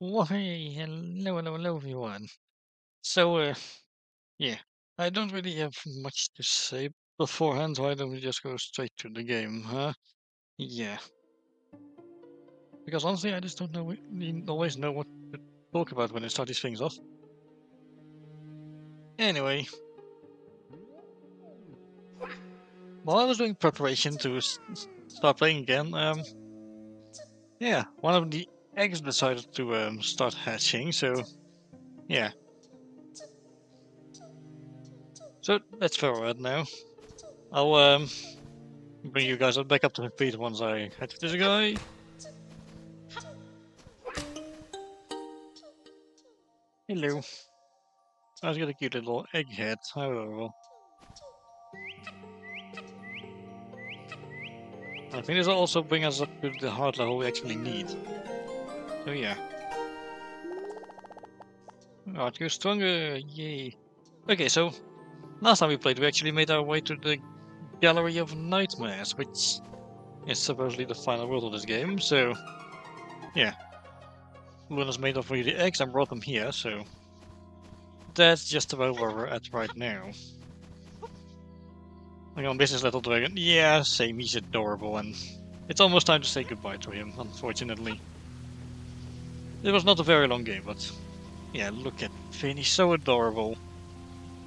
Well, hey, hello, everyone. So, yeah, I don't really have much to say beforehand. Why don't we just go straight to the game, huh? Yeah, because honestly, I just don't know. We always know what to talk about when I start these things off. Anyway, while I was doing preparation to start playing again, yeah, one of the eggs decided to start hatching. So, yeah, so let's forward now. I'll bring you guys back up to speed once I hatch this guy. Hello. I was got a cute little egghead, however. I think this will also bring us up to the heart level we actually need. So yeah. Aren't you stronger? Yay. Okay, so last time we played we actually made our way to the Gallery of Nightmares, which is supposedly the final world of this game, so yeah. Luna's made of really eggs and brought them here, so that's just about where we're at right now. Like on this little dragon. Yeah, same, he's adorable, and it's almost time to say goodbye to him, unfortunately. It was not a very long game, but yeah, look at Fynn, he's so adorable.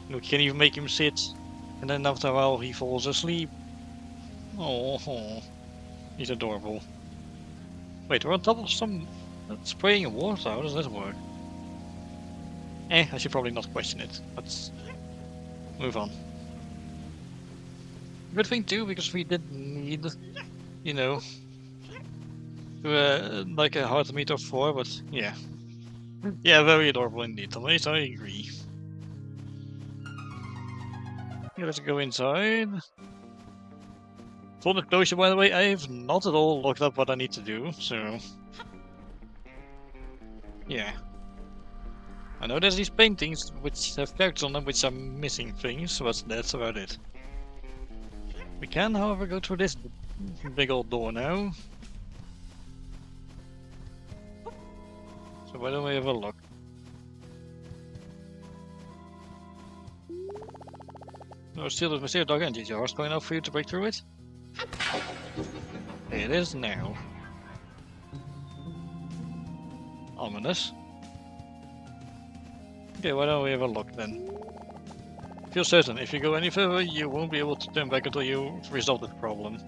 Look, you can even make him sit, and then after a while he falls asleep. Oh, he's adorable. Wait, we're on top of some spraying water. How does that work? I should probably not question it. Let's move on. Good thing too, because we did need, you know, like a heart meter 4, but yeah. Yeah, very adorable indeed, Thomas, I agree. Yeah, let's go inside. For the closure, by the way, I have not at all looked up what I need to do, so yeah. I know there's these paintings which have characters on them which are missing things, but that's about it. We can, however, go through this big old door now. So why don't we have a look? No, still there's mysterious dog energy jars going out for you to break through it? It is now. Ominous. Okay, why don't we have a look then? Feel certain, if you go any further, you won't be able to turn back until you resolve the problem.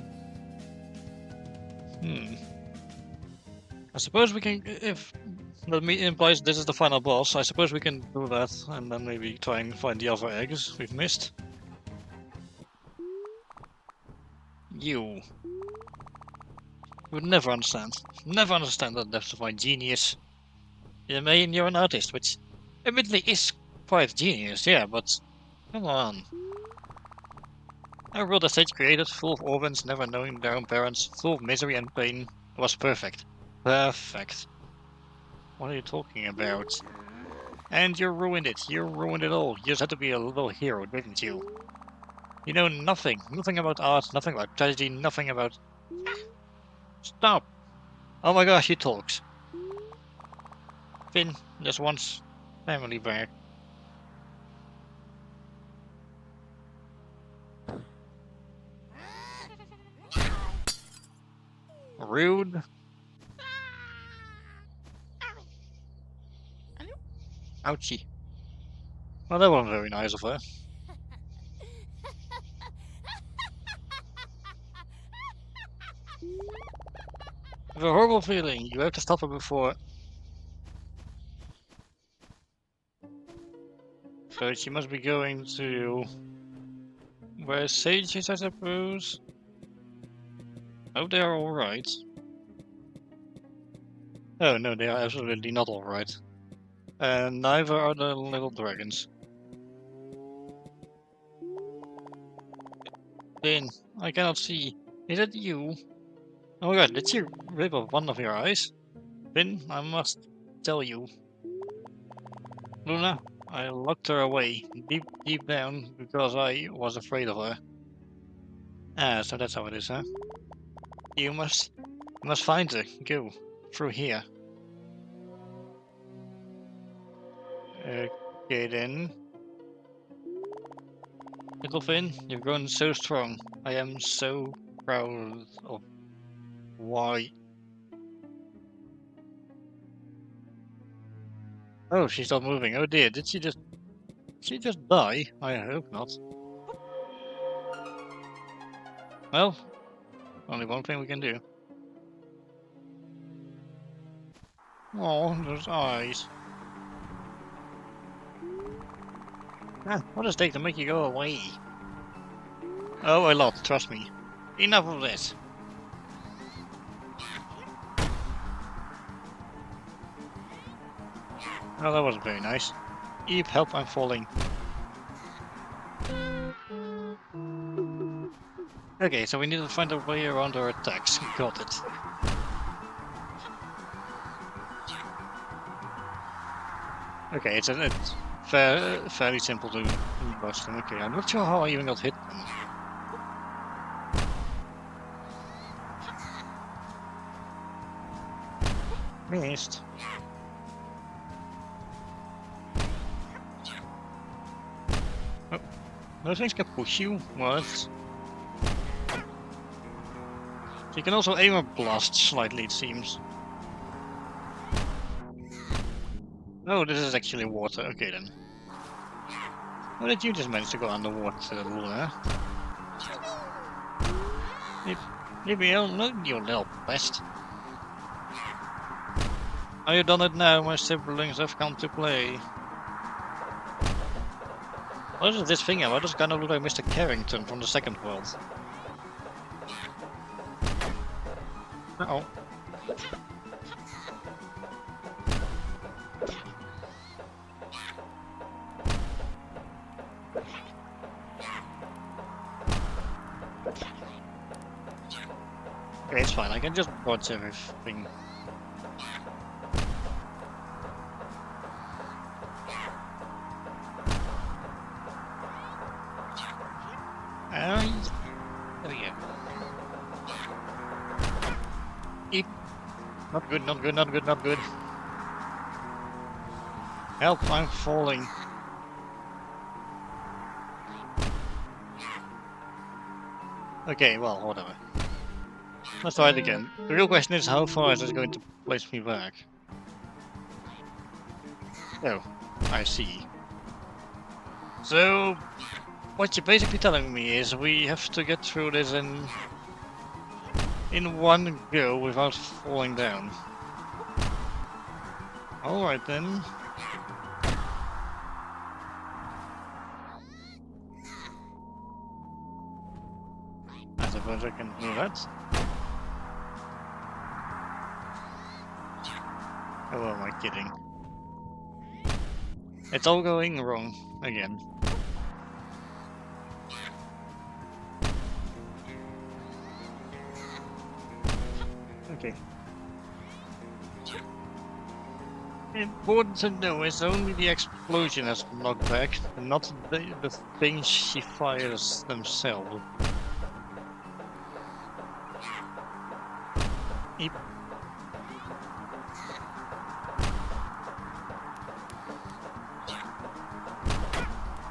I suppose we can, if that implies this is the final boss, I suppose we can do that and then maybe try and find the other eggs we've missed. You would never understand. Never understand the depth of my genius. I mean, you're an artist, which admittedly is quite genius, yeah, but come on. A world that Sage created, full of orphans never knowing their own parents, full of misery and pain, was perfect. Perfect. What are you talking about? And you ruined it. You ruined it all. You just had to be a little hero, didn't you? You know nothing. Nothing about art, nothing about tragedy, nothing about... Stop! Oh my gosh, he talks. Fynn, just wants family back. Rude. Ouchie. Well, that wasn't very nice of her. I have a horrible feeling. You have to stop her before... So she must be going to... Where Sage is, I suppose? Oh, they are alright. Oh no, they are absolutely not alright. And neither are the little dragons. Fynn, I cannot see. Is it you? Oh my god, did you rip off one of your eyes? Fynn, I must tell you. Luna, I locked her away, deep down, because I was afraid of her. Ah, so that's how it is, huh? You must find her. Go. Through here. Okay then. Little Fynn, you've grown so strong. I am so proud of why. Oh, she's not moving. Oh dear, did she just die? I hope not. Well, only one thing we can do. Oh, those eyes. Ah, what does it take to make you go away? Oh, a lot, trust me. Enough of this. Oh, that wasn't very nice. Eve, help, I'm falling. Okay, so we need to find a way around our attacks. Got it. Okay, it's fairly simple to bust them. Okay, I'm not sure how I even got hit them. Missed. Oh, those things can push you. What? You can also aim a blast slightly, it seems. Oh, this is actually water. Okay then. How did you just manage to go underwater, Luna? Maybe you'll know your little best. Are you done it now? My siblings have come to play. What is this thing? I just kind of look like Mr. Carrington from the second world. Uh-oh. Okay, it's fine. I can just dodge everything. There we go. Eep. Not good, not good, not good, not good. Help, I'm falling. Okay, well, whatever. Let's try it again. The real question is, how far is this going to place me back? Oh, I see. So, what you're basically telling me is we have to get through this in one go without falling down. Alright then. I suppose I can do that. Oh, am I kidding? It's all going wrong again. Okay. Important to know is only the explosion has knocked back, and not the things she fires themselves. Yep.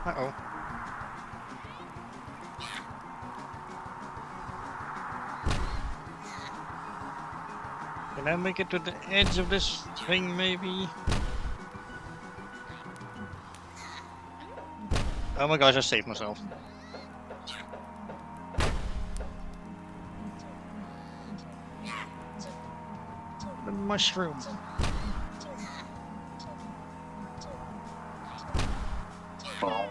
Uh-oh. Can I make it to the edge of this thing, maybe? Oh my gosh, I saved myself. The mushroom. Oh.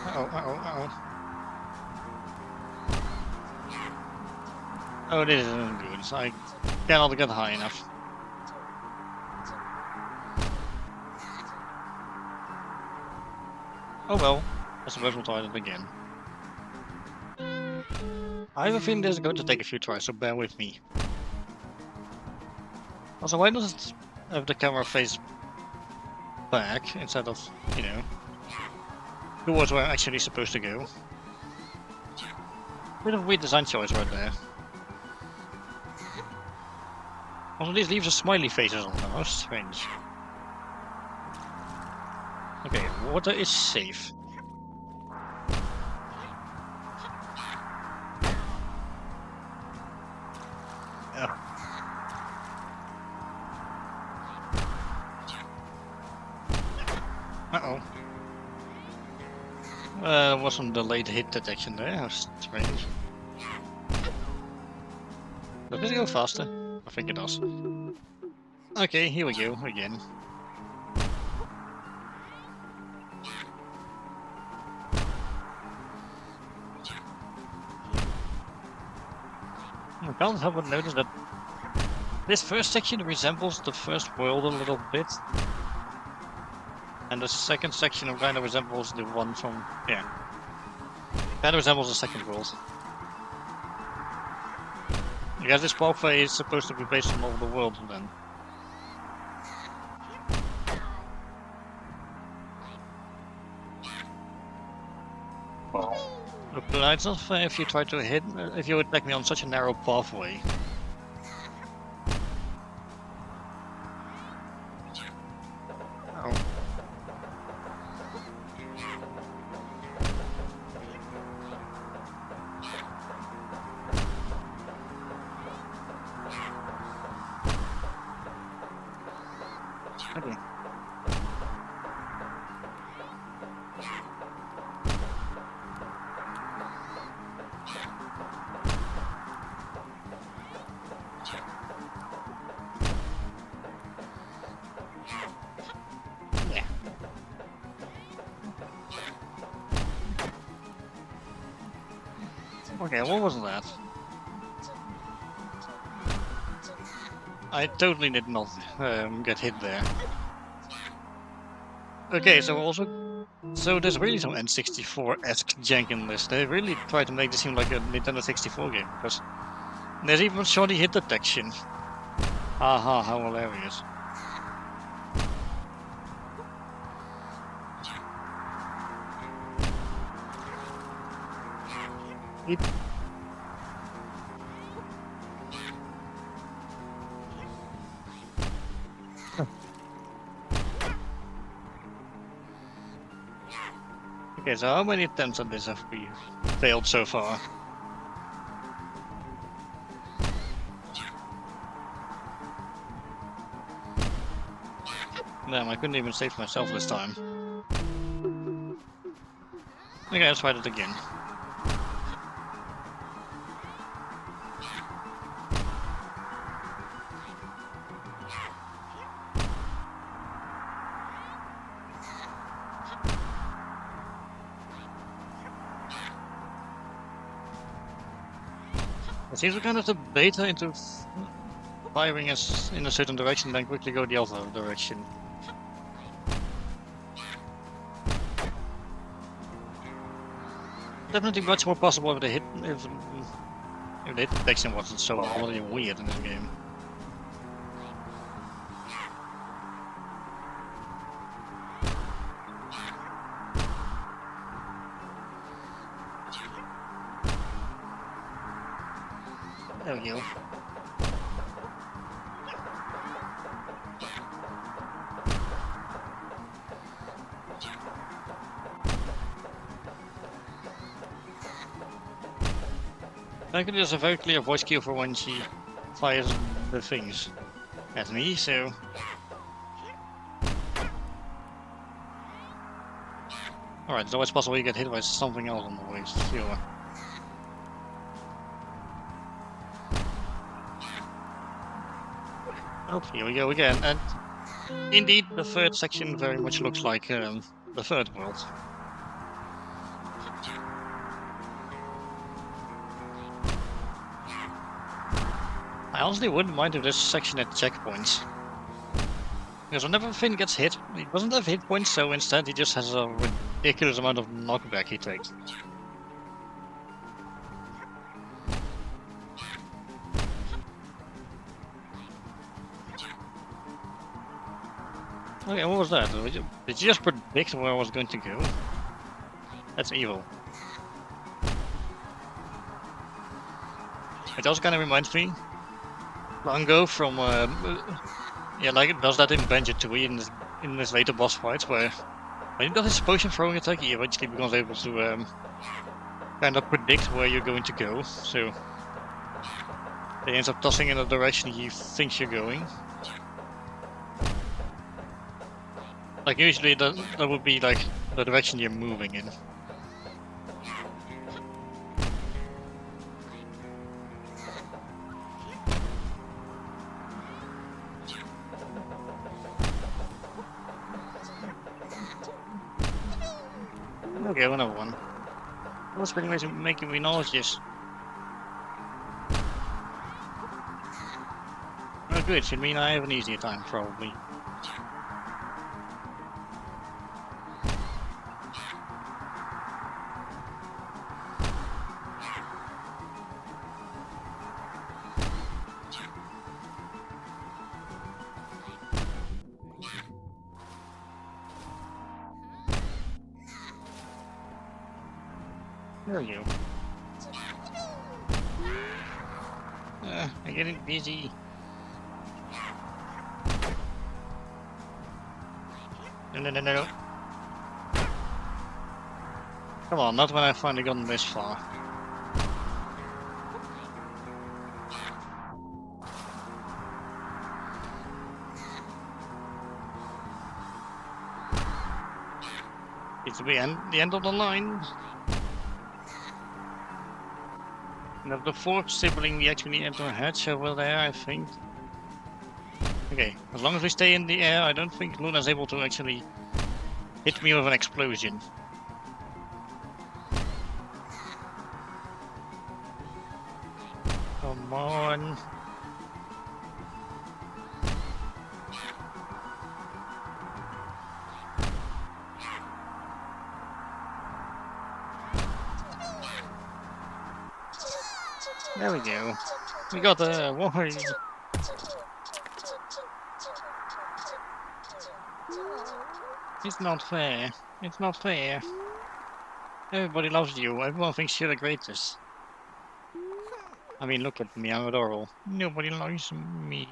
Uh-oh. Oh, this isn't good, so I cannot get high enough. Oh well, I suppose we'll try it again. I have a feeling this is going to take a few tries, so bear with me. Also, why does it have the camera face back instead of, you know, towards where I'm actually supposed to go? Bit of a weird design choice right there. Also, these leaves are smiley faces on them. How strange. Okay, water is safe. Uh-oh. Wasn't delayed hit detection there? How strange. Does it go faster? I think it does. Okay, here we go, again. I can't help but notice that this first section resembles the first world a little bit. And the second section kind of resembles the one from... yeah. Kind of resembles the second world. I guess this pathway is supposed to be based on all the world then. Look, it's not fair if you try to hit... if you attack me on such a narrow pathway. Oh. Okay. Yeah. Okay, what was that? I totally did not get hit there. Okay, so also... so there's really some N64-esque jank in this. They really try to make this seem like a Nintendo 64 game, because there's even shoddy hit detection. Haha, how hilarious. Okay, so how many attempts at this have we failed so far? Damn, I couldn't even save myself this time. Okay, let's try it again. It seems we kind of the beta into firing us in a certain direction, then quickly go the other direction. Definitely much more possible if the hit detection wasn't so already weird in this game. There we go. Thankfully, there's a very clear voice cue for when she fires the things at me, so... Alright, it's always possible you get hit by something else on the way, sure. Oh, here we go again, and indeed, the third section very much looks like the third world. I honestly wouldn't mind if this section had checkpoints. Because whenever Fynn gets hit, he doesn't have hit points, so instead he just has a ridiculous amount of knockback he takes. Okay, what was that? Did you just predict where I was going to go? That's evil. It also kind of reminds me Rango from yeah, like it does that in Banjo Tooie in his later boss fights, where when he does his potion throwing attack, he eventually becomes able to kind of predict where you're going to go. So he ends up tossing in the direction he thinks you're going. Like usually that would be like the direction you're moving in. Okay, another one. What's pretty much making me nauseous? Oh good, should mean I have an easier time, probably. There you go. I'm getting busy. No. Come on, not when I've finally gotten this far. It's the end of the line. And of the fourth sibling, we actually enter a hatch over there, I think. Okay, as long as we stay in the air, I don't think Luna's able to actually hit me with an explosion. Come on. There we go. We got the warrior. It's not fair. It's not fair. Everybody loves you. Everyone thinks you're the greatest. I mean, look at me. I'm adorable. Nobody likes me.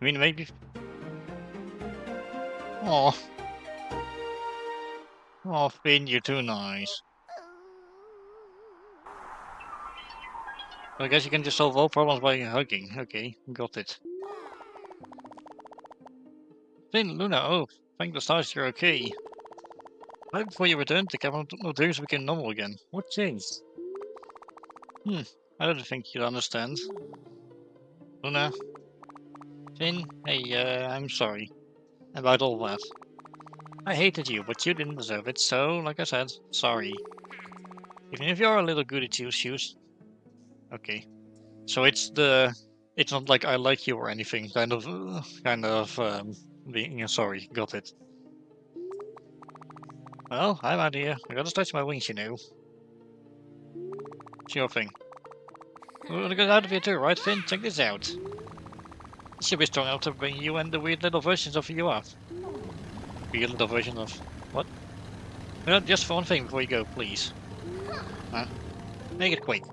I mean, maybe. Oh. Oh, Fynn, you're too nice. I guess you can just solve all problems by hugging. Okay, got it. Fynn, Luna, oh, thank the stars you're okay. Right before you return to Cavern of Dreams became normal again. What changed? I don't think you'll understand. Luna? Fynn? Hey, I'm sorry about all that. I hated you, but you didn't deserve it, so, like I said, sorry. Even if you're a little goody two-shoes. Okay. So it's not like I like you or anything, being sorry, got it. Well, I'm out of here. I gotta stretch my wings, you know. Sure thing. We're gonna get out of here too, right, Fynn? Check this out. It should be strong enough to bring you and the weird little versions of you up. Weird little version of... what? No, just for one thing before you go, please. Huh? Make it quick.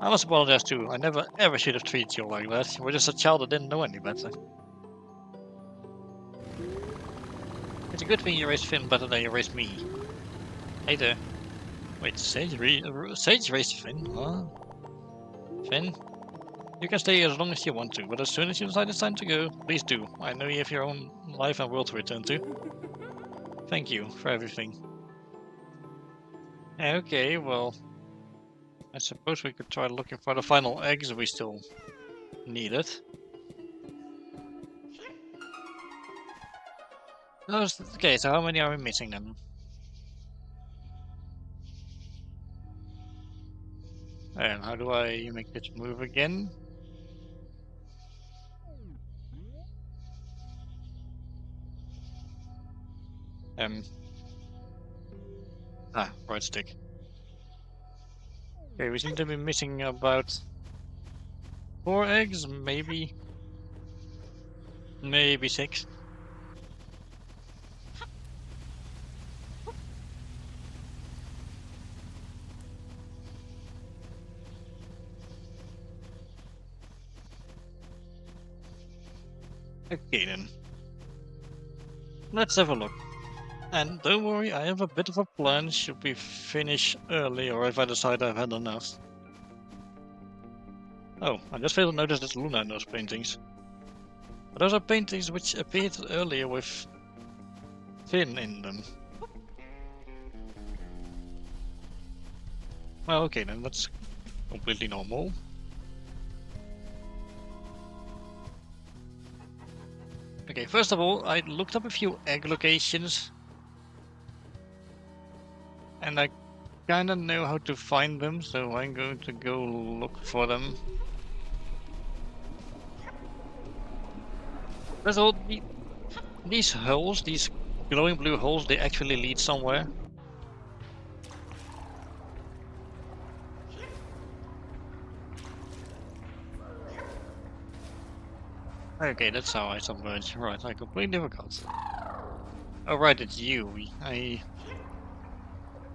I must apologize too. I never ever should have treated you like that. You were just a child that didn't know any better. It's a good thing you raised Fynn better than you raised me. Hey there. Wait, Sage raised Fynn? Huh? Fynn? You can stay as long as you want to, but as soon as you decide it's time to go, please do. I know you have your own life and world to return to. Thank you for everything. Okay, well... I suppose we could try looking for the final eggs we still needed. Okay, so how many are we missing then? And how do I make this move again? Right stick. Okay, we seem to be missing about 4 eggs, maybe 6. Okay then. Let's have a look. And don't worry, I have a bit of a plan should we finish early or if I decide I've had enough. Oh, I just failed to notice there's Luna in those paintings. But those are paintings which appeared earlier with Fynn in them. Well, okay then, that's completely normal. Okay, first of all, I looked up a few egg locations. And I kinda know how to find them, so I'm going to go look for them. First of all, these holes, these glowing blue holes, they actually lead somewhere. Okay, that's how I submerge. Right, I completely forgot. Oh right, it's you.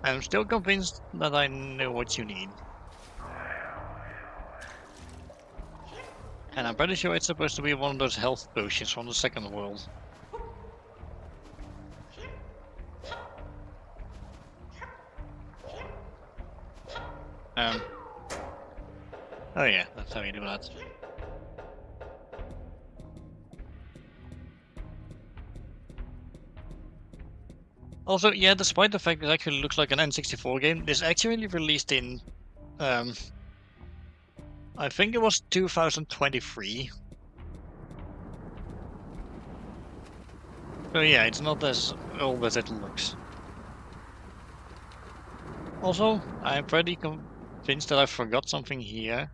I'm still convinced that I know what you need. And I'm pretty sure it's supposed to be one of those health potions from the second world. Oh yeah, that's how you do that. Also, yeah, despite the fact it actually looks like an N64 game, this actually released in, I think it was 2023. So yeah, it's not as old as it looks. Also, I'm pretty convinced that I forgot something here.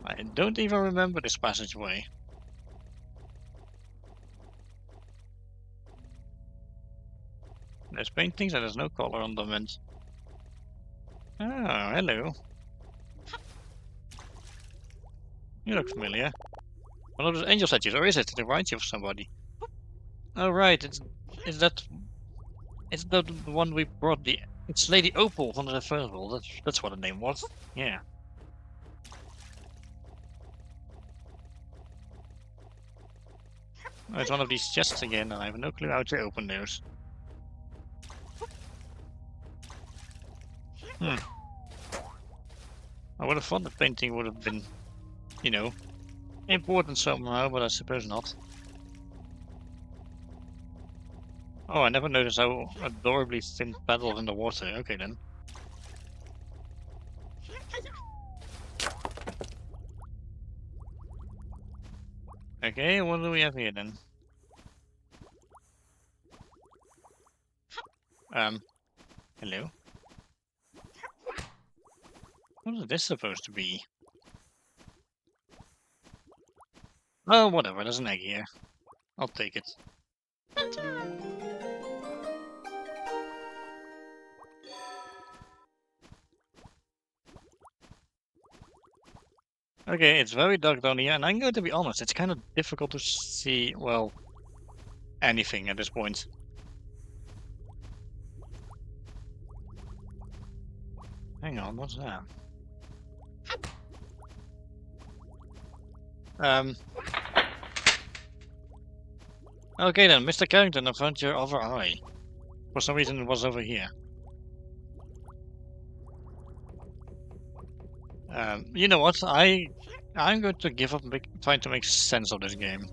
I don't even remember this passageway. There's paintings and there's no color on them and... Oh, hello. You look familiar. One of those angel statues, or is it? It reminds you of somebody. Oh right, it's that the one we brought the it's Lady Opal from the first world. That's what the name was. Yeah. Oh, it's one of these chests again, and I have no clue how to open those. I would have thought the painting would have been, you know, important somehow, but I suppose not. Oh, I never noticed how adorably Fynn paddles in the water. Okay then. Okay, what do we have here then? Hello? What is this supposed to be? Oh, whatever, there's an egg here. I'll take it. Okay, it's very dark down here, and I'm going to be honest, it's kind of difficult to see, well, anything at this point. Hang on, what's that? Okay then, Mr. Carrington, I found your other eye. For some reason it was over here. You know what? I'm going to give up trying to make sense of this game.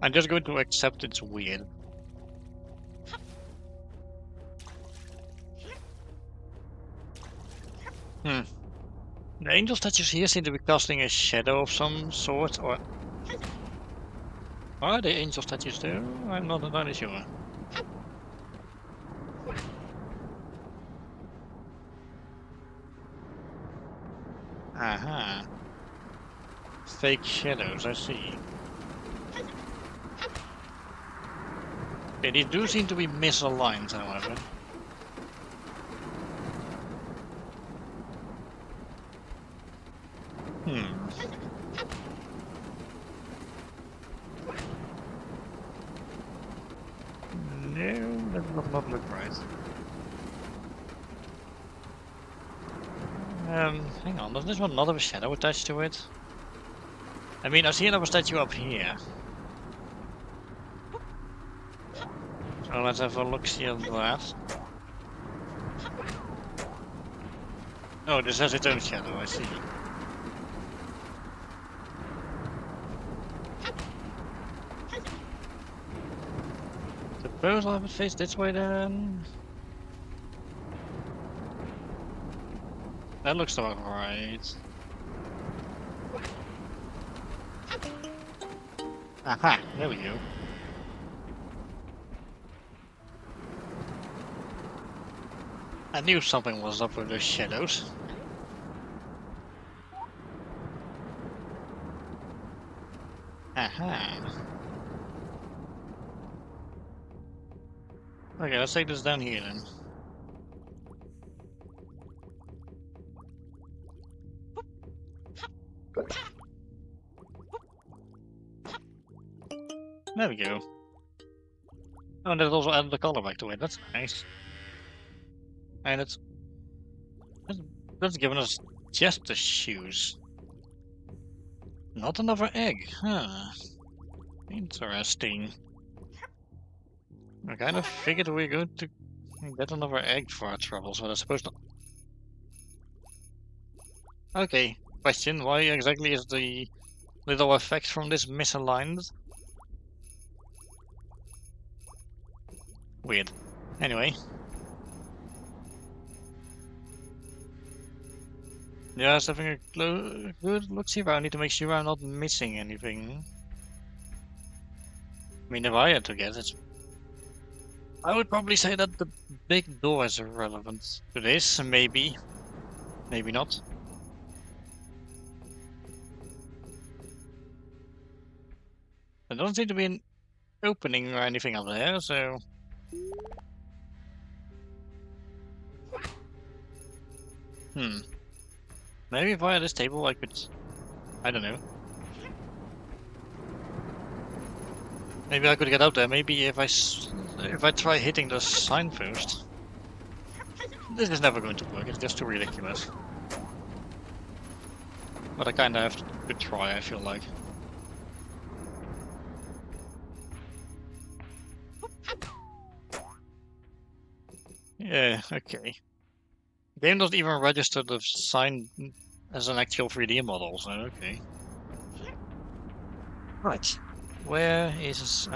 I'm just going to accept it's weird. The angel statues here seem to be casting a shadow of some sort, or... Are they angel statues there? I'm not entirely sure. Aha. Fake shadows, I see. They do seem to be misaligned, however. No, that does not look right. Hang on, does this one not have a shadow attached to it? I mean, I see another statue up here. So let's have a look-see at that. Oh, this has its own shadow, I see. Suppose I'll have it face this way then. That looks about right. Aha, there we go. I knew something was up with those shadows. Aha. Okay, let's take this down here then. There we go. Oh, and that also added the color back to it. That's nice. And that's given us just the shoes. Not another egg, huh? Interesting. I kind of figured we were going to get another egg for our troubles, but I suppose not. Okay, question, why exactly is the little effect from this misaligned? Weird. Anyway. Yeah, just having a good look-see around. I need to make sure I'm not missing anything. I mean, if I had to guess, I would probably say that the big doors are relevant to this, maybe. Maybe not. There doesn't seem to be an opening or anything up there, so... Maybe via this table I could... I don't know. Maybe I could get out there. Maybe if I try hitting the signpost. This is never going to work. It's just too ridiculous. But I kind of have to try, I feel like. Yeah, okay. The game doesn't even register the sign as an actual 3D model, so okay. Right. Where is...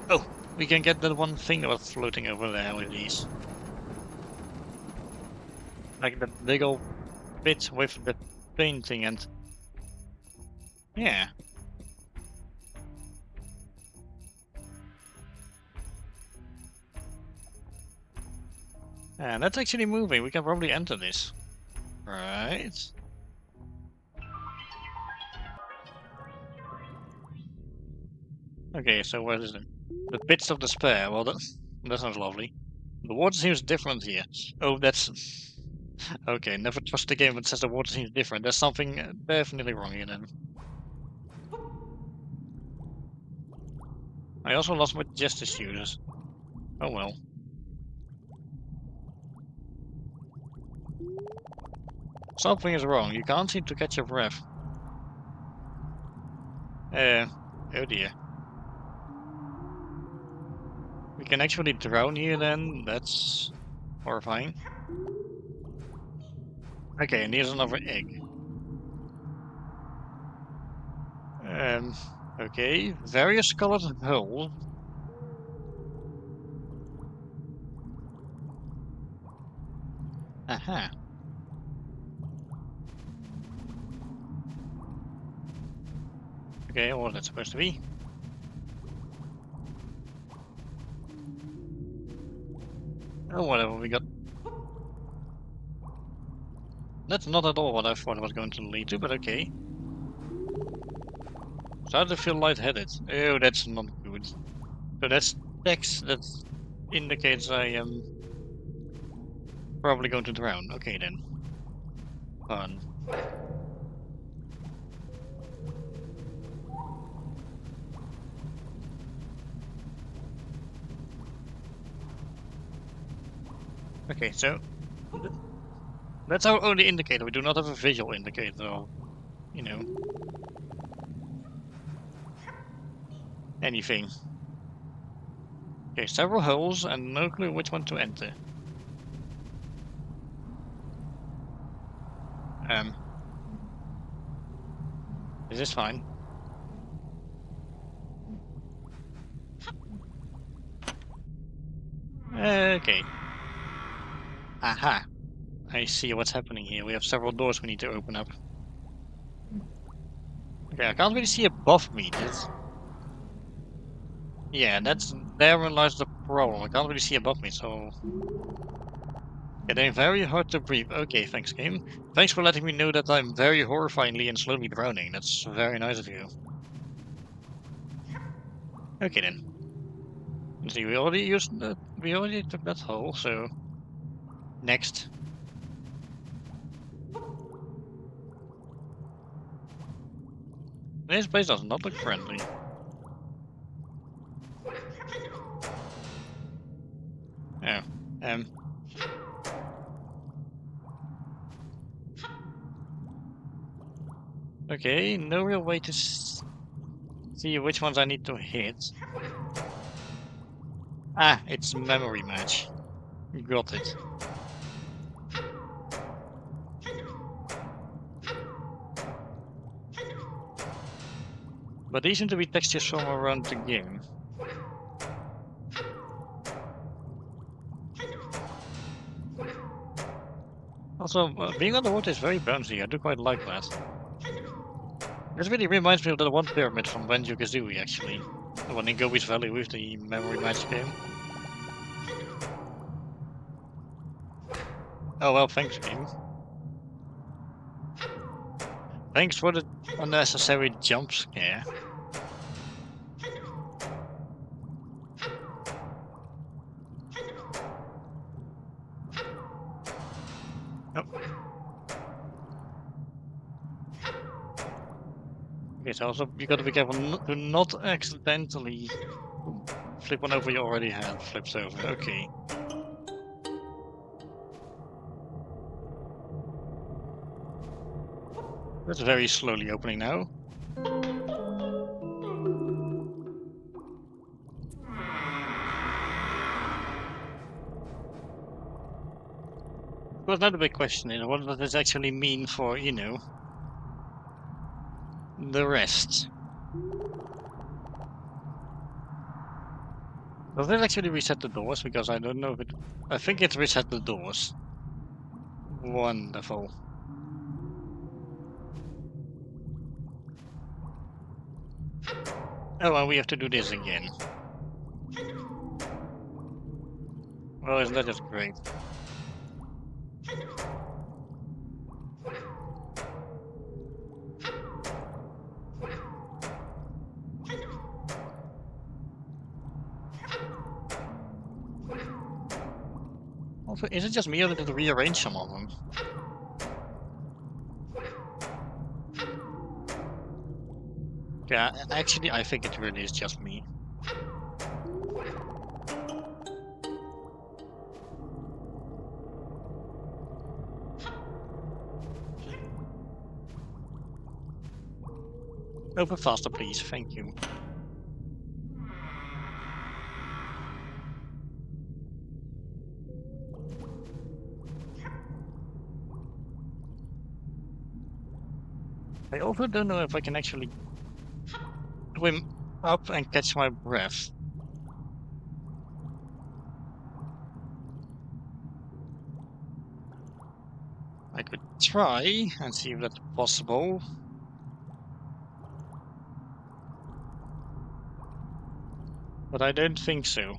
Oh, we can get that one thing that was floating over there with these. Like the big old bit with the painting and... Yeah. And that's actually moving. We can probably enter this. Right. Okay, so where is it? The Pits of Despair. Well, that sounds lovely. The water seems different here. Oh, that's... Okay, never trust the game that says the water seems different. There's something definitely wrong here then. I also lost my Jester shoes. Oh well. Something is wrong. You can't seem to catch your breath. Oh dear. We can actually drown here then. That's horrifying. Okay, and here's another egg. Okay. Various colored holes. Aha. Okay, what was that supposed to be? Oh, whatever, we got... That's not at all what I thought it was going to lead to, but okay. Started to feel lightheaded. Oh, that's not good. So that's text that indicates I am probably going to drown. Okay then. Fun. Okay, so That's our only indicator. We do not have a visual indicator, or, you know, anything. Okay, several holes and no clue which one to enter. Is this fine? Okay. Aha. I see what's happening here. We have several doors we need to open up. Okay, I can't really see above me. Yeah, therein lies the problem. I can't really see above me, so getting very hard to breathe. Okay, thanks, game. Thanks for letting me know that I'm very horrifyingly and slowly drowning. That's very nice of you. Okay then. Let's see, we already took that hole, so next. This place does not look friendly. Oh, okay, no real way to see which ones I need to hit. Ah, it's memory match. Got it. But these seem to be textures from around the game. Also, being underwater is very bouncy. I do quite like that. This really reminds me of the one pyramid from Banjo-Kazooie, actually. The one in Gobi's Valley with the memory match game. Oh well, thanks, game. Thanks for the unnecessary jump scare. Oh. Okay, so also you gotta be careful to not accidentally flip one over you already have flips over. Okay. That's very slowly opening now. Of course, now the big question is, what does this actually mean for, you know, the rest? Does this actually reset the doors? Because I don't know if it... I think it reset the doors. Wonderful. Oh, and we have to do this again. Well, isn't that just great? Also, is it just me or did it rearrange some of them? Yeah, actually, I think it really is just me. Open faster, please. Thank you. I also don't know if I can actually swim up and catch my breath. I could try and see if that's possible. But I don't think so.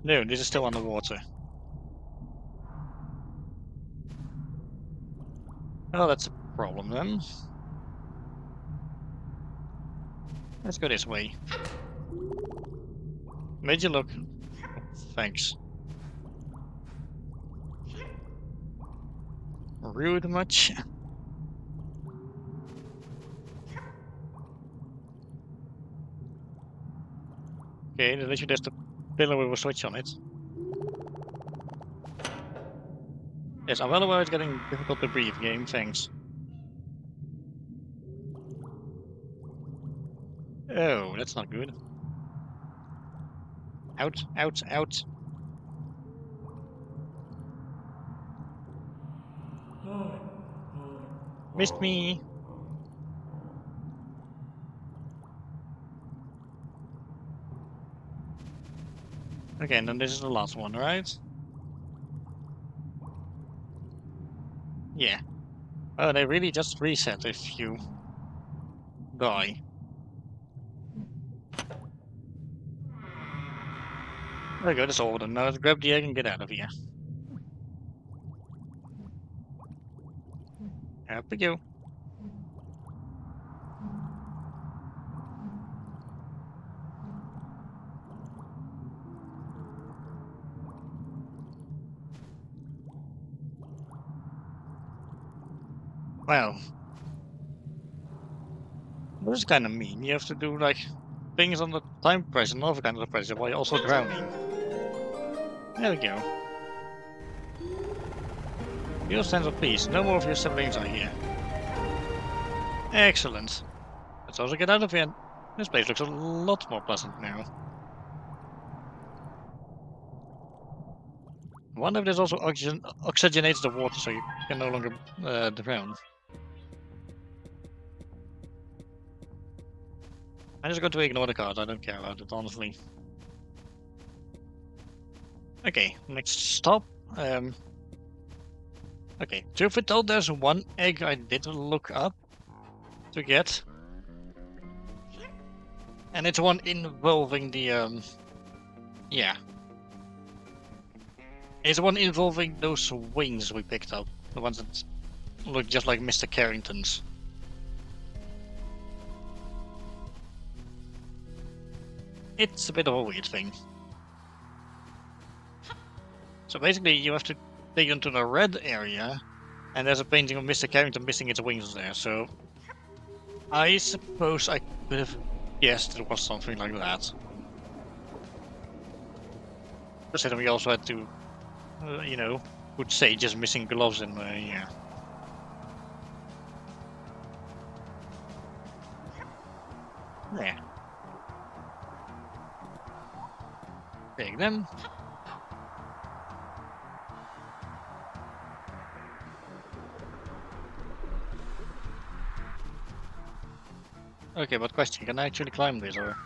No, this is still underwater. Oh, that's a problem then. Let's go this way. Made you look. Thanks. Rude much? Okay, there's the Pillar with a switch on it. Yes, I'm well aware it's getting difficult to breathe, game, thanks. Oh, that's not good. Out, out, out. Missed me. Okay, and then this is the last one, right? Yeah. Oh, they really just reset if you die. There we go, that's all of them. Now let's grab the egg and get out of here. Up we go. Well, this is kind of mean. You have to do like things on the time pressure and other kind of pressure while you're also drowning. There we go. Your sense of peace. No more of your siblings are here. Excellent. Let's also get out of here. This place looks a lot more pleasant now. I wonder if this also oxygenates the water so you can no longer drown. I'm just going to ignore the card, I don't care about it, honestly. Okay, next stop. Okay, truth be told, there's one egg I did look up to get. And it's one involving the, yeah. It's one involving those wings we picked up. The ones that look just like Mr. Carrington's. It's a bit of a weird thing. So basically you have to take them to the red area, and there's a painting of Mr. Carrington missing its wings there, so I suppose I could have guessed it was something like that. Considering we also had to, you know, put Sage's missing gloves in there, yeah. There. Take them. Okay, but question, can I actually climb this or?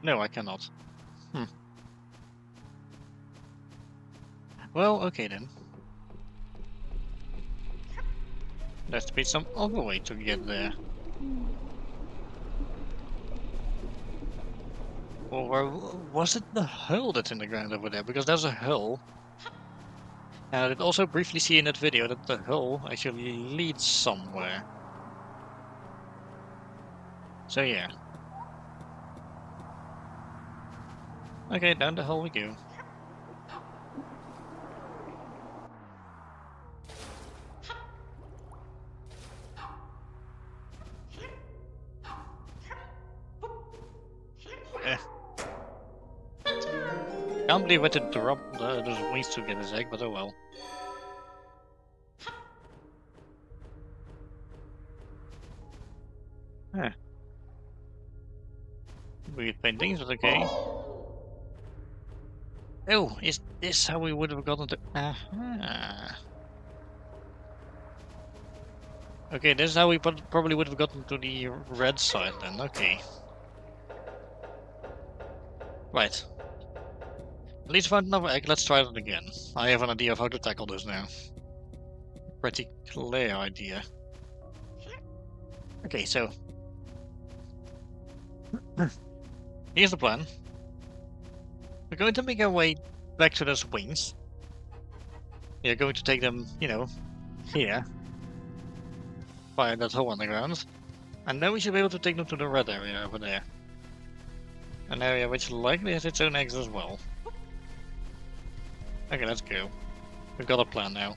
No, I cannot. Well, okay then. There has to be some other way to get there. Or was it the hull that's in the ground over there? Because there's a hull. And I did also briefly see in that video that the hull actually leads somewhere. So yeah. Okay, down the hull we go. Can't believe I had to drop those wings to get this egg, but oh well. Huh. Weird paintings, but okay. Oh, is this how we would have gotten to... Okay, this is how we probably would have gotten to the red side then, okay. Right. At least found another egg, let's try it again. I have an idea of how to tackle this now. Pretty clear idea. Okay, so... here's the plan. We're going to make our way back to those wings. We're going to take them, you know, here. Via that hole on the ground. And then we should be able to take them to the red area over there. An area which likely has its own eggs as well. Okay, let's go. We've got a plan now.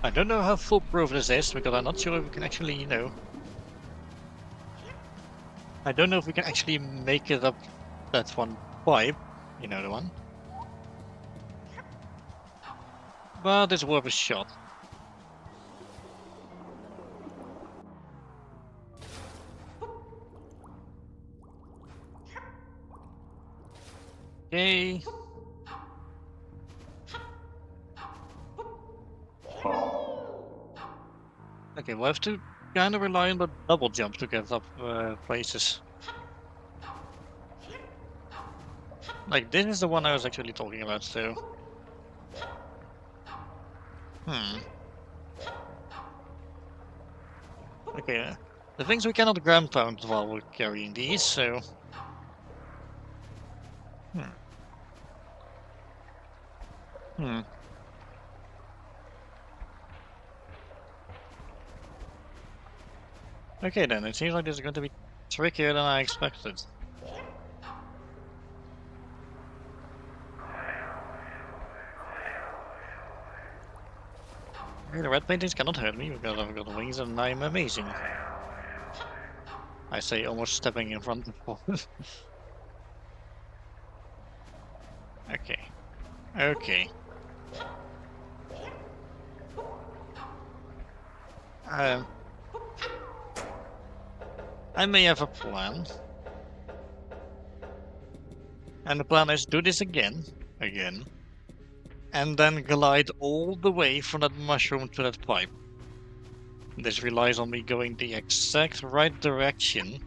I don't know how foolproof this is, because I'm not sure if we can actually, you know... I don't know if we can actually make it up that one pipe, you know the one. But it's worth a shot. Okay. Okay, we'll have to kind of rely on the double jump to get up places. Like, this is the one I was actually talking about, so... Okay, the things we cannot ground pound while we're carrying these, so... Hmm. Hmm. Okay then, it seems like this is going to be trickier than I expected. Okay, the red paintings cannot hurt me because I've got wings and I'm amazing. I say almost stepping in front of Okay. Okay. I may have a plan. And the plan is do this again. And then glide all the way from that mushroom to that pipe. This relies on me going the exact right direction.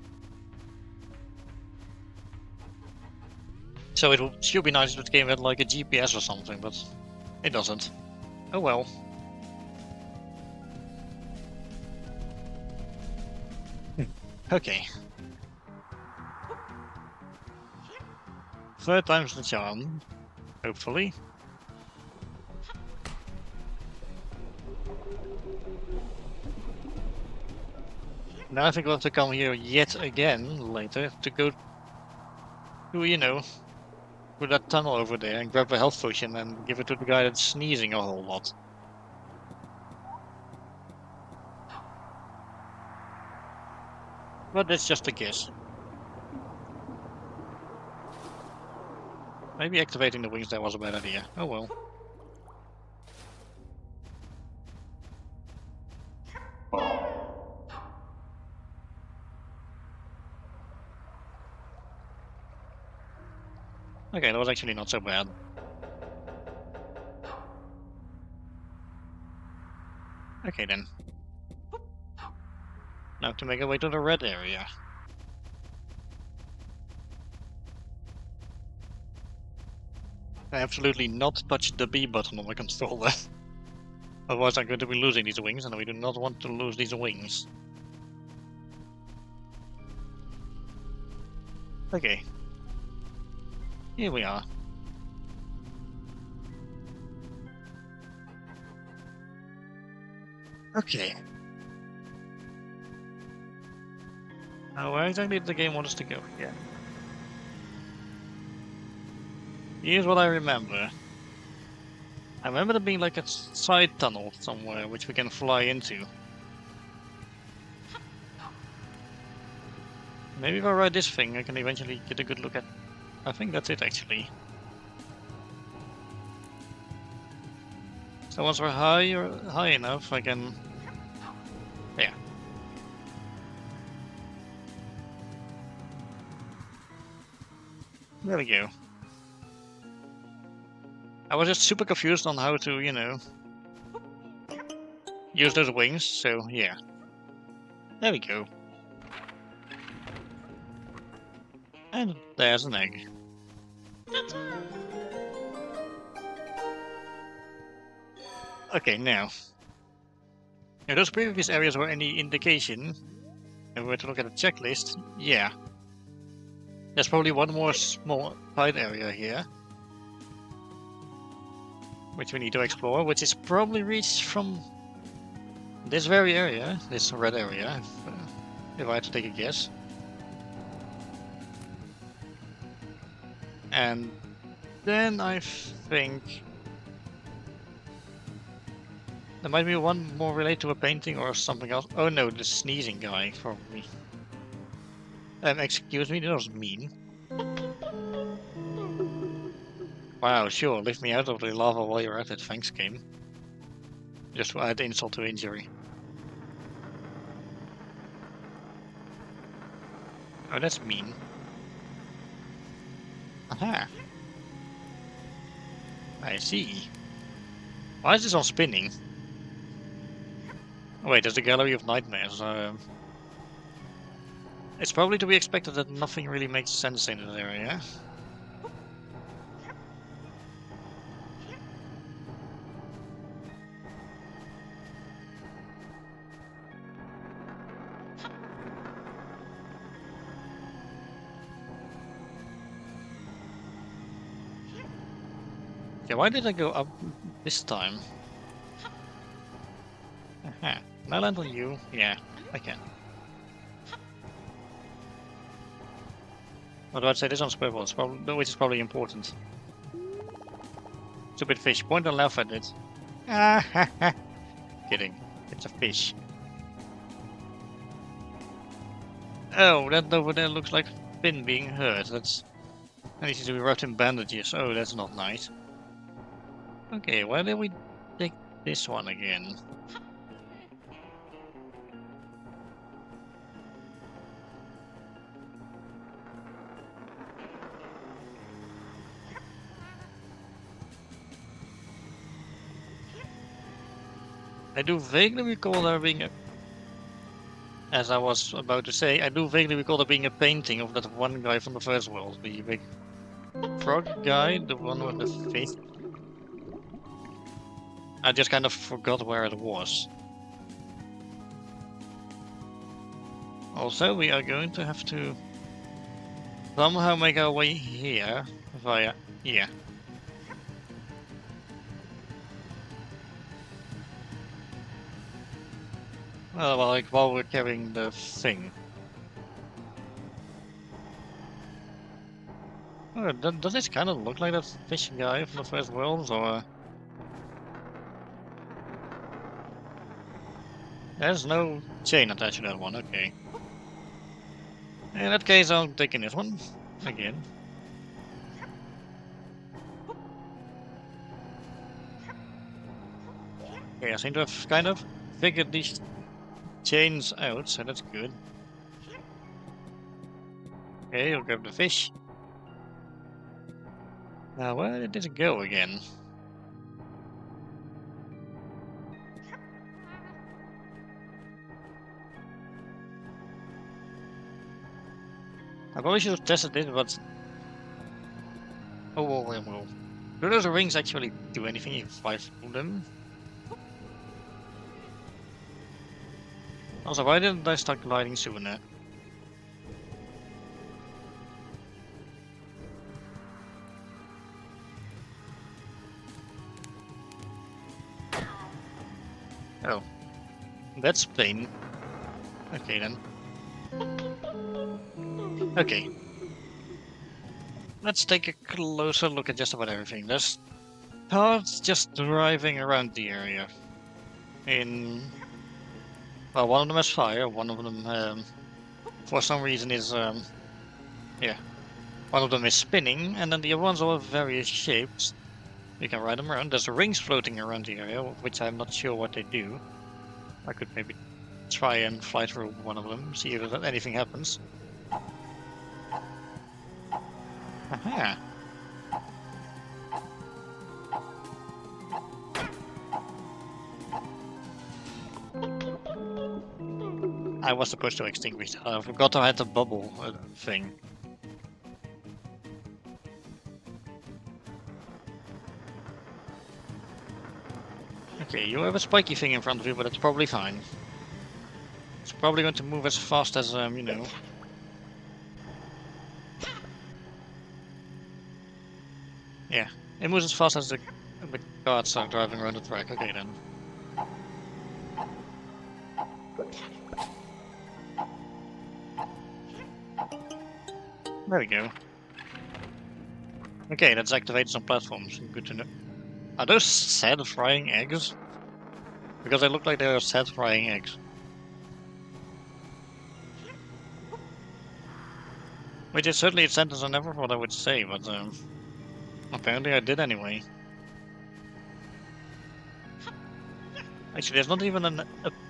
So it should be nice if the game had like a GPS or something, but it doesn't. Oh well. Okay. Third time's the charm, hopefully. Now I think we'll have to come here yet again later to go to, you know, through that tunnel over there and grab a health potion and give it to the guy that's sneezing a whole lot. But that's just a guess. Maybe activating the wings there was a bad idea. Oh well. Okay, that was actually not so bad. Okay then. Now to make our way to the red area. I absolutely not touch the B button on the controller. Otherwise I'm going to be losing these wings, and we do not want to lose these wings. Okay. Here we are. Okay. Now where exactly did the game want us to go? Yeah. Here's what I remember. I remember there being like a side tunnel somewhere which we can fly into. Maybe if I ride this thing I can eventually get a good look at... I think that's it actually. So once we're high enough I can... Yeah. There we go. I was just super confused on how to, you know, use those wings, so yeah. There we go. And there's an egg. Okay, now. If those previous areas were any indication, if we were to look at the checklist, yeah. There's probably one more small side area here, which we need to explore, which is probably reached from this very area, this red area, if I had to take a guess. And then I think There might be one more related to a painting or something else. Oh no, the sneezing guy, probably. Excuse me, that was mean. Wow, sure, lift me out of the lava while you're at it, thanks game. Just to add insult to injury. Oh, that's mean. Aha. I see. Why is this on spinning? Oh wait, there's the Gallery of Nightmares. It's probably to be expected that nothing really makes sense in this area. Yeah, why did I go up this time? Aha. Can I land on you? Yeah, I can. What do I say? This on swivel, which is probably important. Stupid fish. Point and laugh at it. Ah, ha, ha. Kidding. It's a fish. Oh, that over there looks like Fynn being hurt. That needs to be wrapped in bandages. Oh, that's not nice. Okay, why did we take this one again? I do vaguely recall there being a... As I was about to say, I do vaguely recall there being a painting of that one guy from the first world. The big frog guy, the one with the fish. I just kind of forgot where it was. Also, we are going to have to somehow make our way here via here. Well, like while we're carrying the thing. Oh, does this kind of look like that fish guy from the first world, or? There's no chain attached to that one, okay. In that case, I'm taking this one again. Okay, I seem to have kind of figured these chains out, so that's good. Okay, I'll grab the fish. Now, where did this go again? I probably should have tested it, but... Oh, whoa. Do those rings actually do anything if I fool them? Also, why didn't I start gliding sooner? Oh. That's plain. Okay then. Okay. Let's take a closer look at just about everything. There's cars just driving around the area. Well, one of them has fire, one of them, for some reason is, yeah. One of them is spinning, and then the other ones are of various shapes. You can ride them around. There's rings floating around the area, which I'm not sure what they do. I could maybe try and fly through one of them, see if anything happens. Aha! I was supposed to extinguish that. I forgot I had the bubble thing. Okay, you have a spiky thing in front of you, but it's probably fine. It's probably going to move as fast as, you know. Yeah, it moves as fast as the carts are driving around the track. Okay then. There we go. Okay, that's activated some platforms. Good to know. Are those sad frying eggs? Because they look like they are sad frying eggs. Which is certainly a sentence I never thought I would say, but apparently I did anyway. Actually, there's not even an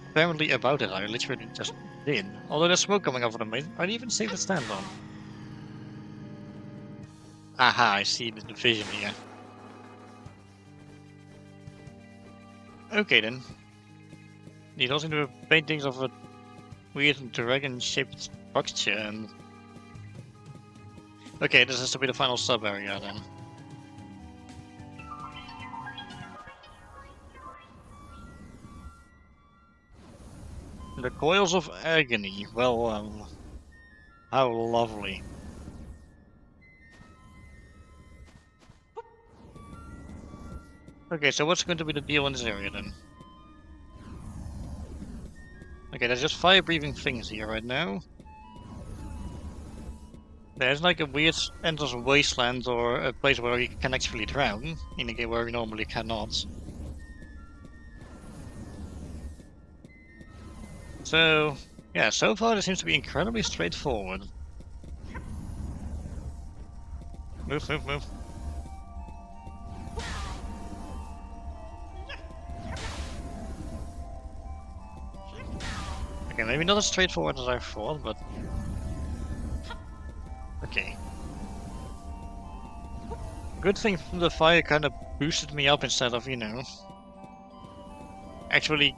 apparently about it, I literally just did. Although there's smoke coming over the maze, I'd even save the stand on. Aha, I see the division here. Okay then. These also do paintings of a weird dragon-shaped structure and... Okay, this has to be the final sub-area then. The Coils of Agony. Well, how lovely. Okay, so what's going to be the deal in this area then? Okay, there's just fire-breathing things here right now. There's like a weird endless wasteland or a place where you can actually drown, in a game where you normally cannot. So, yeah, so far it seems to be incredibly straightforward. Move, move, move. Okay, maybe not as straightforward as I thought, but... Okay. Good thing the fire kind of boosted me up instead of, you know... Actually...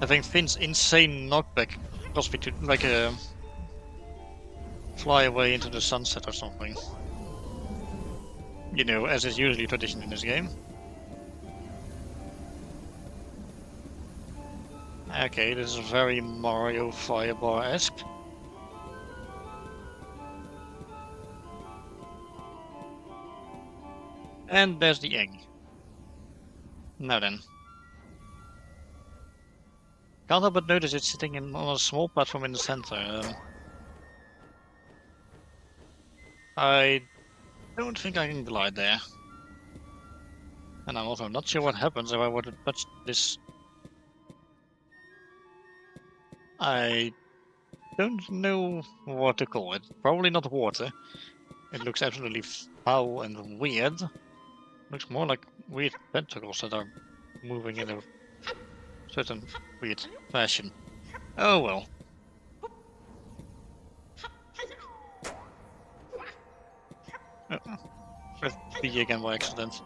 I think Finn's insane knockback caused me to, like, fly away into the sunset or something. You know, as is usually tradition in this game. Okay, this is very Mario Firebar-esque. And there's the egg. Now then. Can't help but notice it's sitting on a small platform in the center. I don't think I can glide there. And I'm also not sure what happens if I were to touch this. I don't know what to call it. Probably not water. It looks absolutely foul and weird. Looks more like weird tentacles that are moving in a certain weird fashion. Oh well. Press B again by accident.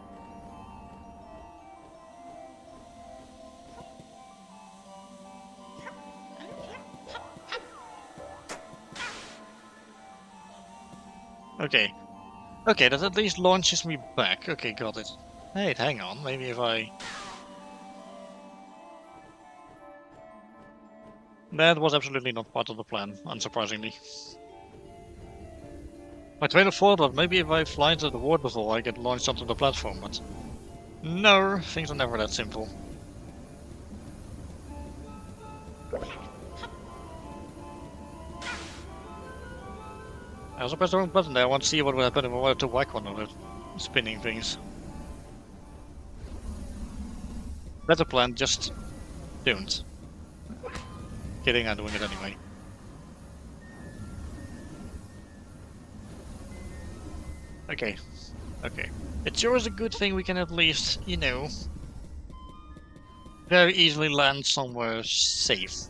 Okay. Okay, that at least launches me back. Okay, got it. Hey, hang on. Maybe if I... That was absolutely not part of the plan, unsurprisingly. My train of thought was maybe if I fly into the waterfall I get launched onto the platform, but... No, things are never that simple. I also pressed the wrong button there. I want to see what would happen if I wanted to whack one of the spinning things. Better plan, just don't. Kidding, I'm doing it anyway. Okay, okay. It sure is a good thing we can at least, you know, very easily land somewhere safe.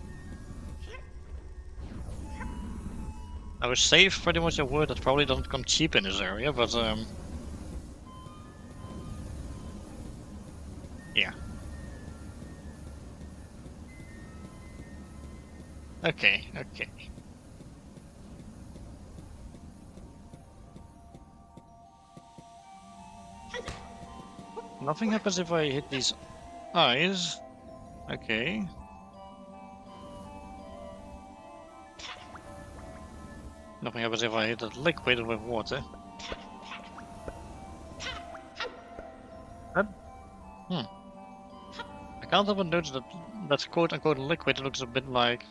I was safe, pretty much a word that probably doesn't come cheap in this area, but yeah. Okay, okay. Nothing happens if I hit these eyes. Okay. Nothing happens if I hit that liquid with water. I can't help but notice that quote-unquote liquid looks a bit like...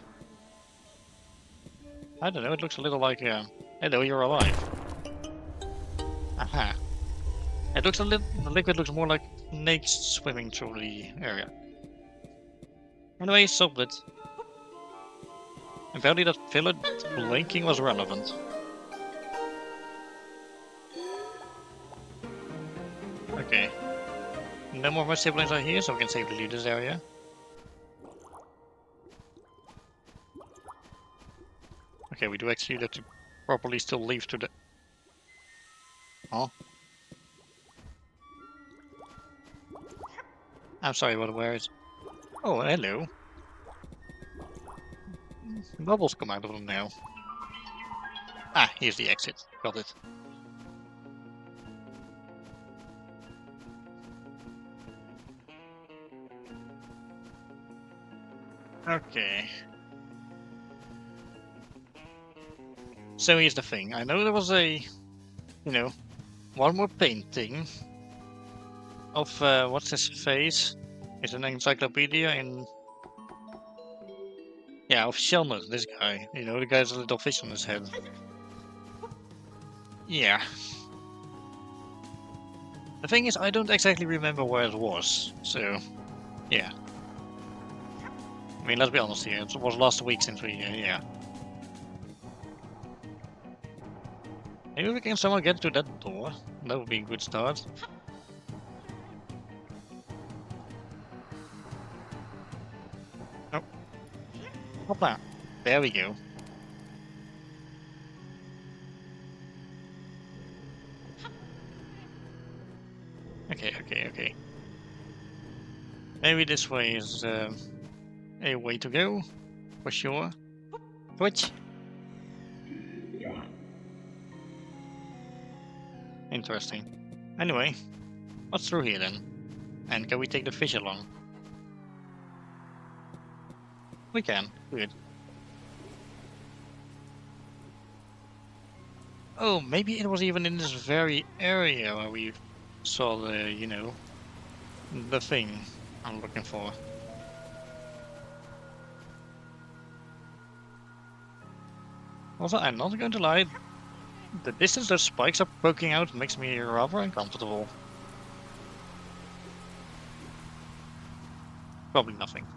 I don't know, it looks a little like, hello, you're alive. Aha. It looks a little... The liquid looks more like snakes swimming through the area. Anyway, solved it. Apparently that pillar blinking was relevant. Okay. No more of my siblings are here, so we can safely leave this area. Okay, we do actually have to properly still leave to the... Huh? I'm sorry, what, where is... Oh, hello. Bubbles come out of them now. Ah, here's the exit. Got it. Okay. So here's the thing. I know there was a, one more painting of what's his face? It's an encyclopedia in. Yeah, of Shelmet, this guy. You know, the guy with a little fish on his head. Yeah. The thing is, I don't exactly remember where it was, so yeah. I mean, let's be honest here. It was last week since we, yeah. Maybe we can somehow get to that door. That would be a good start. Oh. Hopla. There we go. Okay. Maybe this way is a way to go, for sure. Which? Interesting. Anyway, what's through here then? And can we take the fish along? We can. Good. Oh, maybe it was even in this very area where we saw the, the thing I'm looking for. Also, I'm not going to lie, the distance those spikes are poking out makes me rather uncomfortable. Probably nothing.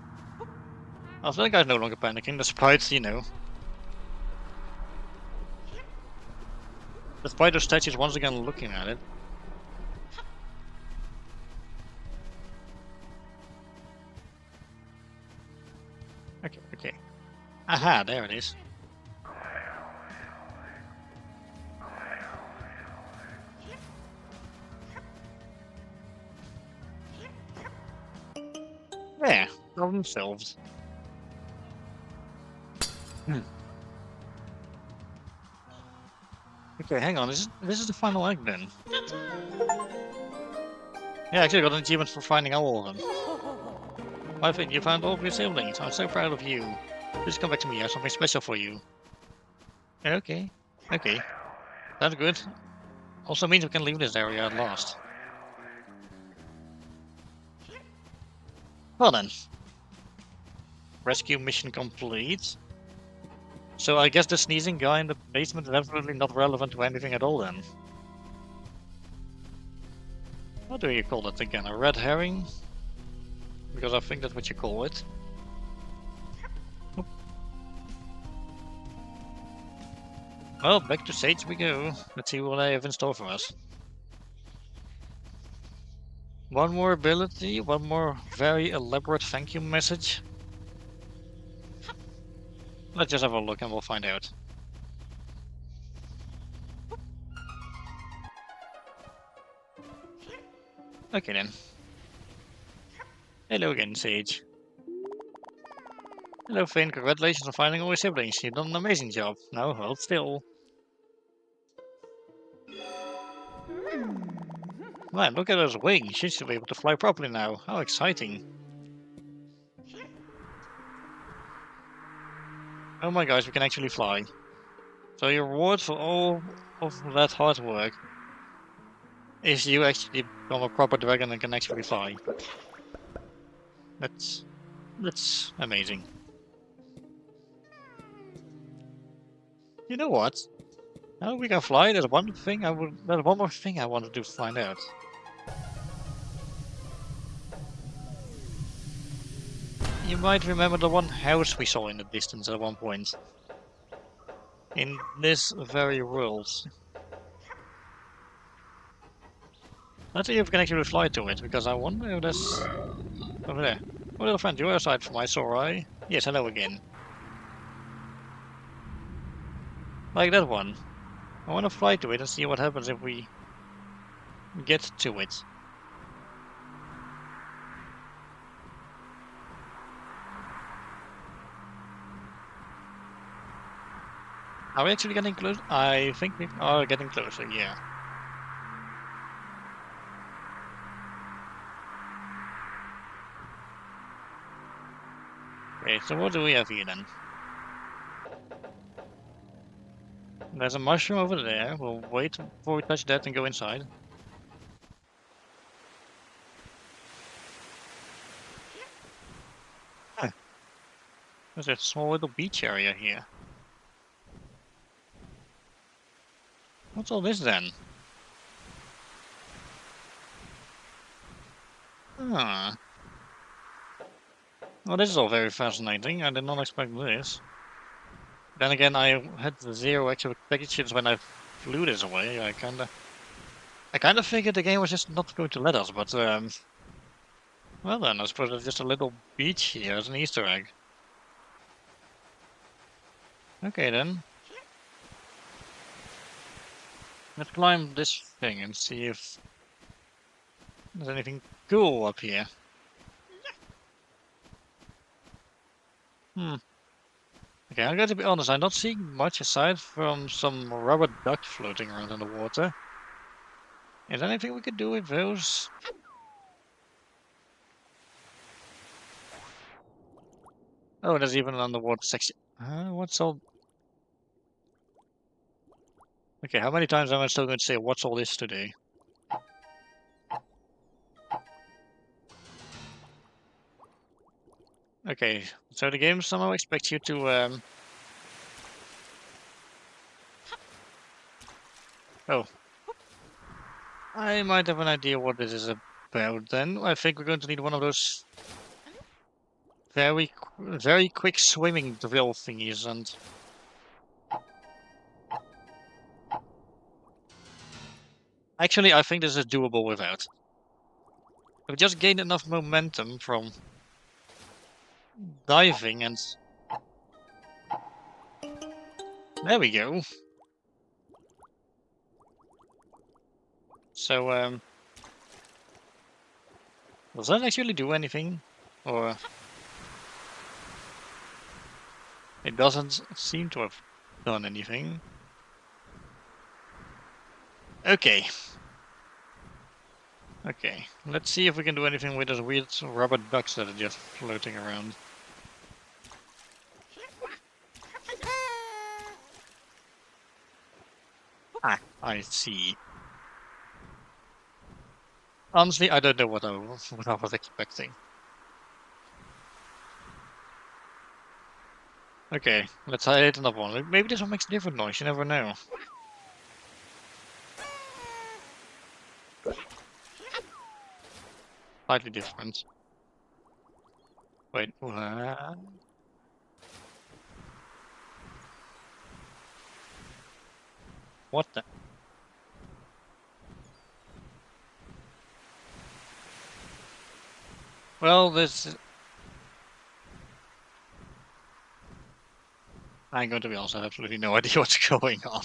Also, the guy's no longer panicking, despite, despite the statues once again looking at it. Okay. Aha, there it is. There, problem solved. Okay, hang on, this is the final act then. Yeah, actually I got an achievement for finding all of them. I think you found all of your siblings. I'm so proud of you. Just come back to me, I have something special for you. Okay. That's good. Also means we can leave this area at last. Well then. Rescue mission complete. So I guess the sneezing guy in the basement is absolutely not relevant to anything at all then. What do you call that again? A red herring? Because I think that's what you call it. Oop. Well, back to Sage we go. Let's see what I have in store for us. One more ability, one more very elaborate thank you message. Let's just have a look and we'll find out. Okay then. Hello again, Sage. Hello Fynn, congratulations on finding all your siblings. You've done an amazing job. Now hold still. Man, look at those wings. She should be able to fly properly now. How exciting. Oh my gosh, we can actually fly. So your reward for all of that hard work is you actually become a proper dragon and can actually fly. That's amazing. You know what? Now we can fly. There's one more thing I wanted to find out. You might remember the one house we saw in the distance at one point. In this very world. Let's see if we can actually fly to it, because I wonder if there's... over there. Oh, little friend, you're aside from my Sorai. Yes, hello again. Like that one. I want to fly to it and see what happens if we get to it. Are we actually getting close? I think we are getting closer, yeah. Okay, so what do we have here then? There's a mushroom over there. We'll wait before we touch that and go inside. Huh. There's a small little beach area here. What's all this then? Ah. Well, this is all very fascinating. I did not expect this. Then again, I had zero expectations when I flew this away. I kinda figured the game was just not going to let us, but well then, I suppose it's just a little beach here as an Easter egg. Okay then. Let's climb this thing and see if there's anything cool up here. Hmm. Okay, I'm going to be honest, I'm not seeing much aside from some rubber duck floating around in the water. Is there anything we could do with those? Oh, there's even an underwater section. What's all... Okay, how many times am I still going to say what's all this today? Okay, so the game somehow expects you to, Oh, I might have an idea what this is about then. I think we're going to need one of those very quick swimming drill thingies, and... Actually, I think this is doable without. We just gained enough momentum from diving and... There we go. So, does that actually do anything? Or... It doesn't seem to have done anything. Okay. Okay, let's see if we can do anything with those weird rubber ducks that are just floating around. Ah, I see. Honestly, I don't know what I was expecting. Okay, let's hit another one. Maybe this one makes a different noise, you never know. Slightly different. Wait, what the? Well, this... I'm going to be honest, I have absolutely no idea what's going on.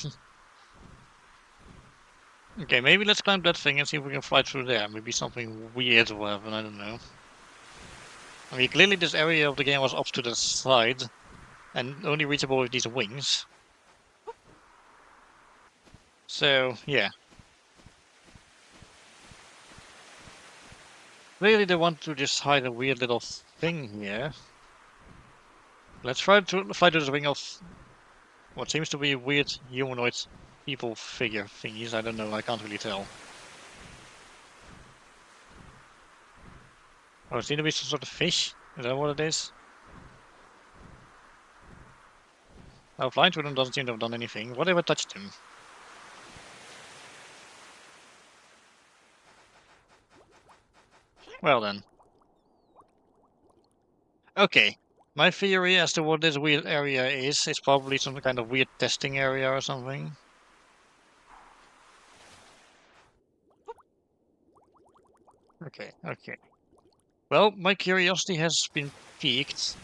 Okay, maybe let's climb that thing and see if we can fly through there. Maybe something weird will happen, I don't know. I mean, clearly this area of the game was off to the side and only reachable with these wings. So, yeah. Clearly they want to just hide a weird little thing here. Let's try to fly to the wing of what seems to be weird humanoid people figure thingies. I don't know, I can't really tell. Oh, it seems to be some sort of fish. Is that what it is? Oh, flying through them doesn't seem to have done anything. What if I touched him? Well then. Okay. My theory as to what this weird area is probably some kind of weird testing area or something. Okay, okay. Well, my curiosity has been piqued.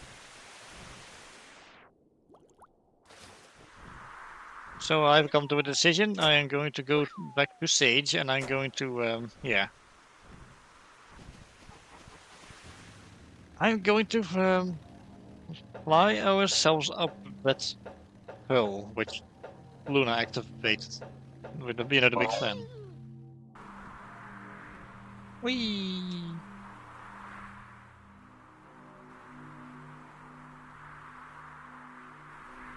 So I've come to a decision. I am going to go back to Sage and I'm going to, yeah. I'm going to, fly ourselves up that hill, which Luna activated with the, the big fan. Whee!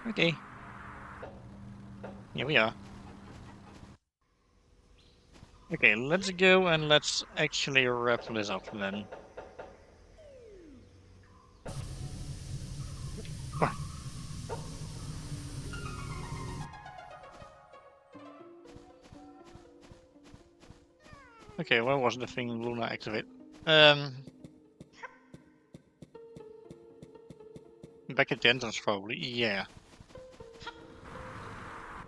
Okay. Here we are. Okay, let's go and let's actually wrap this up then. Okay, where was the thing Luna activate? Back at the entrance probably, yeah.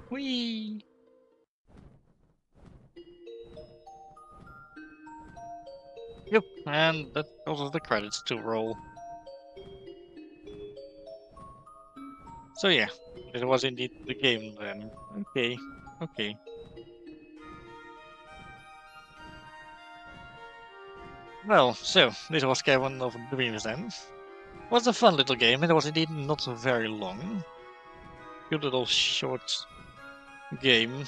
Whee! Yep, and that causes the credits to roll. So yeah, it was indeed the game then. Okay, okay. Well, so this was Cavern of Dreams then. It was a fun little game, and it was indeed not very long. Good little short game.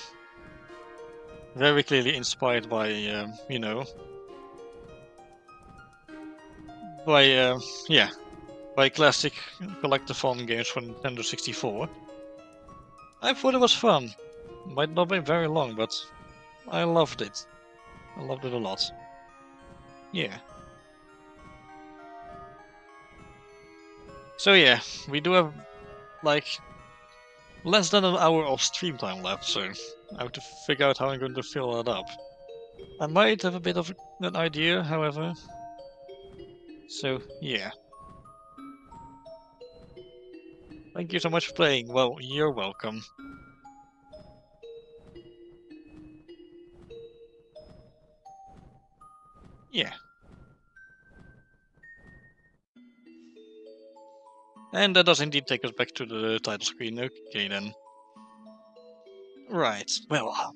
Very clearly inspired by, you know, by, yeah, by classic collectathon games from Nintendo 64. I thought it was fun. Might not be very long, but I loved it. I loved it a lot. Yeah. So yeah, we do have like less than an hour of stream time left, so I have to figure out how I'm going to fill that up. I might have a bit of an idea, however. So yeah. Thank you so much for playing. Well, you're welcome. Yeah. And that does indeed take us back to the title screen. Okay then. Right. Well,